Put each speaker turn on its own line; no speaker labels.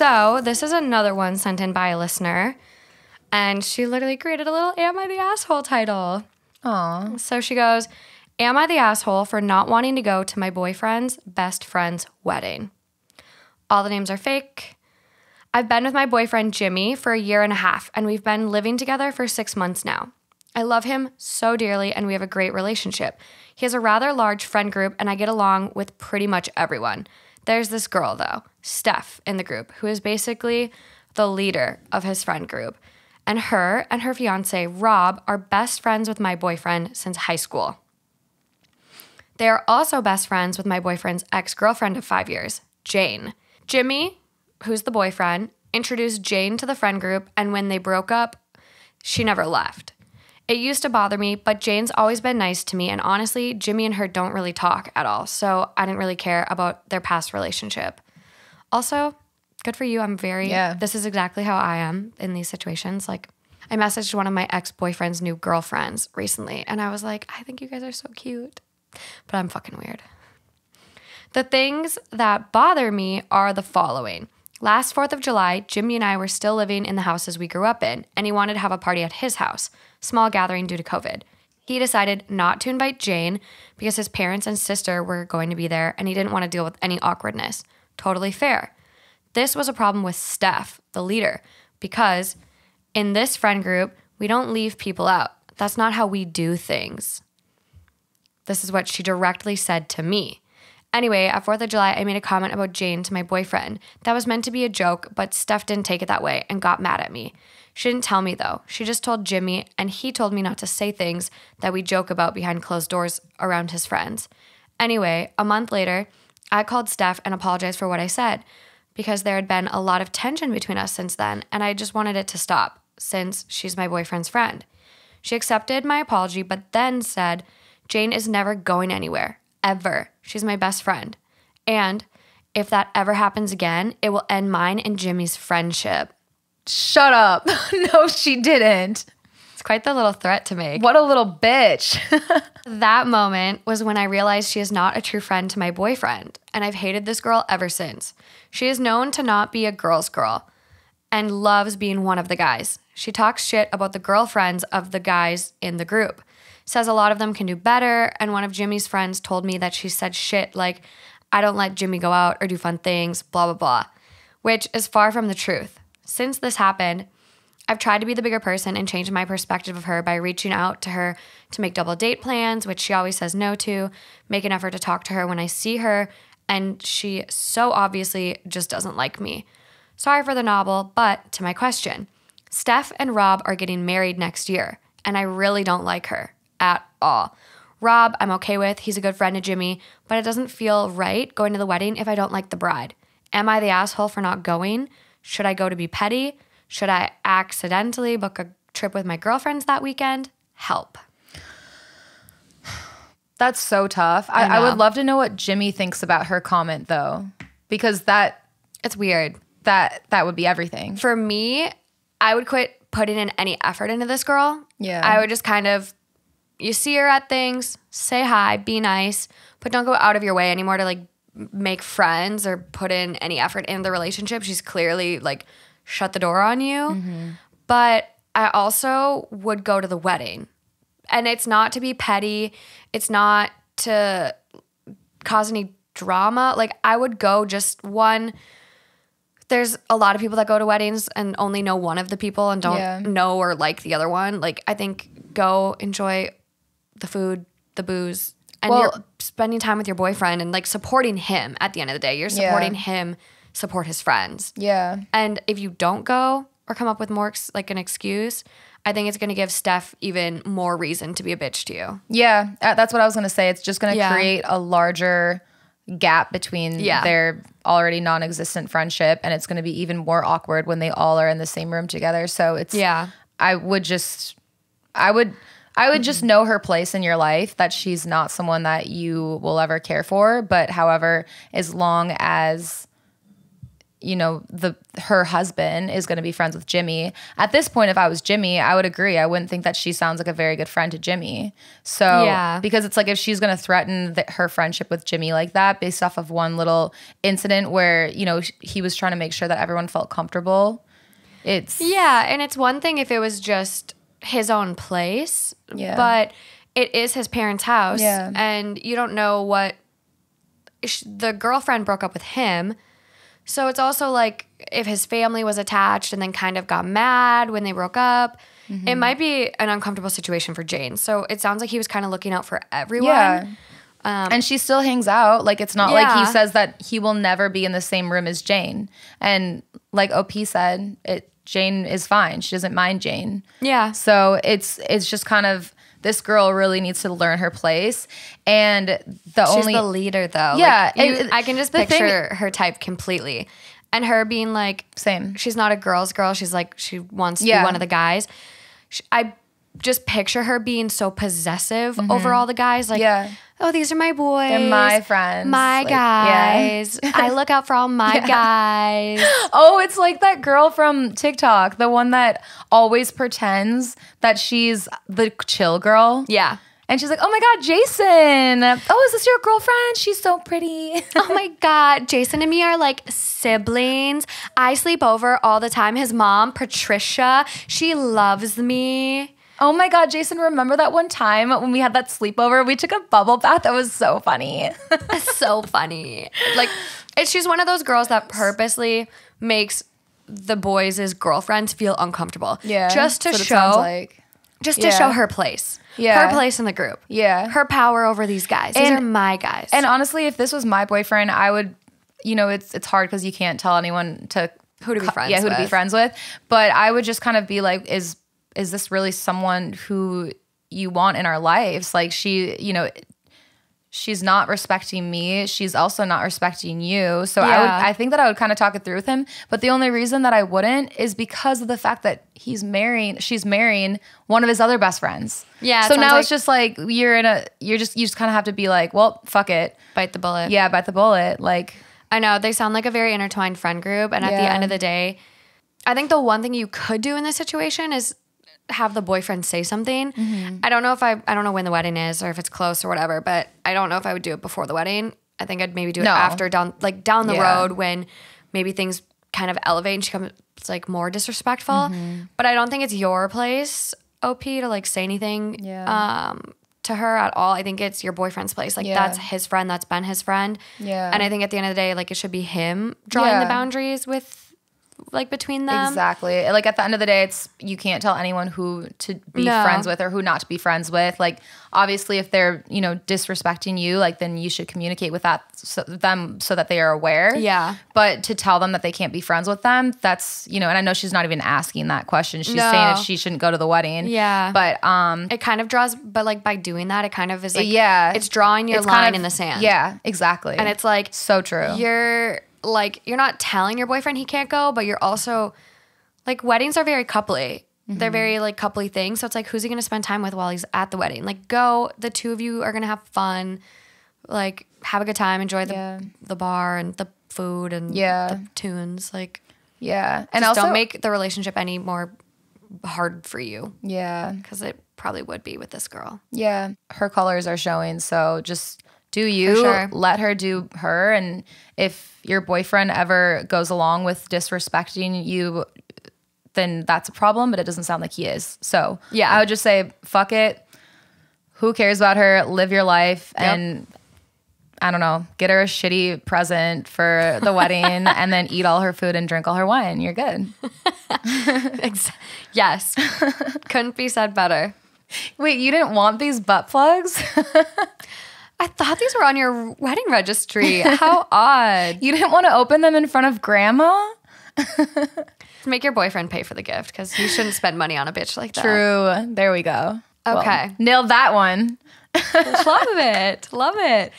So this is another one sent in by a listener. And she literally created a little Am I the Asshole title.
Aw.
So she goes, Am I the asshole for not wanting to go to my boyfriend's best friend's wedding? All the names are fake. I've been with my boyfriend Jimmy for 1.5 years, and we've been living together for 6 months now. I love him so dearly, and we have a great relationship. He has a rather large friend group, and I get along with pretty much everyone. There's this girl, though, Steph, in the group, who is basically the leader of his friend group. And her fiance, Rob, are best friends with my boyfriend since high school. They are also best friends with my boyfriend's ex-girlfriend of 5 years, Jane. Jimmy, who's the boyfriend, introduced Jane to the friend group, and when they broke up, she never left. It used to bother me, but Jane's always been nice to me, and honestly, Jimmy and her don't really talk at all, so I didn't really care about their past relationship. Also, good for you. This is exactly how I am in these situations. Like, I messaged one of my ex-boyfriend's new girlfriends recently, and I was like, I think you guys are so cute, but I'm fucking weird. The things that bother me are the following. Last 4th of July, Jimmy and I were still living in the houses we grew up in, and he wanted to have a party at his house, small gathering due to COVID. He decided not to invite Jane because his parents and sister were going to be there, and he didn't want to deal with any awkwardness. Totally fair. This was a problem with Steph, the leader, because in this friend group, we don't leave people out. That's not how we do things. This is what she directly said to me. Anyway, at 4th of July, I made a comment about Jane to my boyfriend. That was meant to be a joke, but Steph didn't take it that way and got mad at me. She didn't tell me, though. She just told Jimmy, and he told me not to say things that we joke about behind closed doors around his friends. Anyway, a month later, I called Steph and apologized for what I said because there had been a lot of tension between us since then, and I just wanted it to stop since she's my boyfriend's friend. She accepted my apology, but then said, Jane is never going anywhere. Ever. She's my best friend. And if that ever happens again, it will end mine and Jimmy's friendship.
Shut up. No, she didn't.
It's quite the little threat to make.
What a little bitch.
That moment was when I realized she is not a true friend to my boyfriend, and I've hated this girl ever since. She is known to not be a girl's girl and loves being one of the guys. She talks shit about the girlfriends of the guys in the group. Says a lot of them can do better, and one of Jimmy's friends told me that she said shit like, I don't let Jimmy go out or do fun things, blah, blah, blah, which is far from the truth. Since this happened, I've tried to be the bigger person and change my perspective of her by reaching out to her to make double date plans, which she always says no to, make an effort to talk to her when I see her, and she so obviously just doesn't like me. Sorry for the novel, but to my question, Steph and Rob are getting married next year, and I really don't like her. At all. Rob, I'm okay with. He's a good friend of Jimmy, but it doesn't feel right going to the wedding if I don't like the bride. Am I the asshole for not going? Should I go to be petty? Should I accidentally book a trip with my girlfriends that weekend? Help.
That's so tough. I would love to know what Jimmy thinks about her comment, though, because
it's weird.
That would be everything.
For me, I would quit putting in any effort into this girl.
Yeah.
I would just kind of, you see her at things, say hi, be nice, but don't go out of your way anymore to like make friends or put in any effort in the relationship. She's clearly like shut the door on you. Mm-hmm. But I also would go to the wedding. And it's not to be petty. It's not to cause any drama. Like I would go just one. There's a lot of people that go to weddings and only know one of the people and don't know or like the other one. Like I think go enjoy the food, the booze, and you're spending time with your boyfriend and like supporting him at the end of the day. You're supporting him, support his friends.
Yeah.
And if you don't go or come up with more like an excuse, I think it's going to give Steph even more reason to be a bitch to you.
Yeah, that's what I was going to say. It's just going to create a larger gap between their already non-existent friendship, and it's going to be even more awkward when they all are in the same room together. So it's I would just know her place in your life, that she's not someone that you will ever care for. But however, as long as you know, her husband is going to be friends with Jimmy. At this point, if I was Jimmy, I would agree. I wouldn't think that she sounds like a very good friend to Jimmy. So, because it's like if she's going to threaten her friendship with Jimmy like that based off of one little incident where, you know, he was trying to make sure that everyone felt comfortable.
And it's one thing if it was just his own place, but it is his parents' house, and you don't know what the girlfriend broke up with him. So it's also like if his family was attached and then kind of got mad when they broke up, it might be an uncomfortable situation for Jane. So it sounds like he was kind of looking out for everyone. Yeah.
And she still hangs out. Like, it's not like he says that he will never be in the same room as Jane. And like OP said, Jane is fine. She doesn't mind Jane. Yeah. So it's just kind of, this girl really needs to learn her place. And
she's the leader, though. Yeah. Like, I can just picture her type completely. And her being like,
same.
She's not a girl's girl. She's like, she wants to be one of the guys. I just picture her being so possessive over all the guys. Like, oh, these are my boys.
They're my friends.
My guys. I look out for all my guys.
Oh, it's like that girl from TikTok, the one that always pretends that she's the chill girl.
Yeah.
And she's like, oh my God, Jason. Oh, is this your girlfriend? She's so pretty.
Oh my God. Jason and me are like siblings. I sleep over all the time. His mom, Patricia, she loves me.
Oh my God, Jason, remember that one time when we had that sleepover? We took a bubble bath. That was so funny.
So funny. Like, she's one of those girls that purposely makes the boys' girlfriends feel uncomfortable. Yeah. Just to show, to show her place. Yeah. Her place in the group. Yeah. Her power over these guys. These are my guys.
And honestly, if this was my boyfriend, I would, you know, it's hard because you can't tell anyone
who to be friends with.
Who to be friends with. But I would just kind of be like, is this really someone who you want in our lives? Like, she, you know, she's not respecting me. She's also not respecting you. So I think that I would kind of talk it through with him. But the only reason that I wouldn't is because of the fact that she's marrying one of his other best friends. Yeah. So now it's just like, you just kind of have to be like, well, fuck it.
Bite the bullet.
Yeah. Bite the bullet. Like,
I know they sound like a very intertwined friend group. And at the end of the day, I think the one thing you could do in this situation is have the boyfriend say something. I don't know I don't know when the wedding is or if it's close or whatever, but I don't know if I would do it before the wedding. I think I'd maybe do it after, down the road when maybe things kind of elevate and she becomes like more disrespectful. But I don't think it's your place, OP, to like say anything to her at all. I think it's your boyfriend's place. Like that's his friend, that's been his friend. Yeah. And I think at the end of the day, like it should be him drawing the boundaries with like between them.
Exactly. Like at the end of the day, you can't tell anyone who to be friends with or who not to be friends with. Like obviously if they're, you know, disrespecting you, like then you should communicate with them so that they are aware. Yeah. But to tell them that they can't be friends with them, that's, you know, and I know she's not even asking that question. She's saying if she shouldn't go to the wedding. Yeah. But
it kind of draws, but like by doing that, it kind of is like, it's drawing your line in the sand.
Yeah, exactly.
And it's like,
so true.
You're not telling your boyfriend he can't go, but you're also like, weddings are very coupley. They're very like coupley things. So it's like, who's he going to spend time with while he's at the wedding? Like go, the two of you are going to have fun, like have a good time, enjoy the bar and the food and the tunes. Like, and also don't make the relationship any more hard for you. Yeah. Cause it probably would be with this girl.
Yeah. Her colors are showing. So just do you, let her do her. And if your boyfriend ever goes along with disrespecting you, then that's a problem, but it doesn't sound like he is. So I would just say, fuck it. Who cares about her? Live your life. And I don't know, get her a shitty present for the wedding and then eat all her food and drink all her wine. You're good.
Yes. Couldn't be said better.
Wait, you didn't want these butt plugs?
I thought these were on your wedding registry. How odd.
You didn't want to open them in front of grandma?
Make your boyfriend pay for the gift because he shouldn't spend money on a bitch like that.
True. There we go.
Okay.
Well, nailed that one.
Love it. Love it.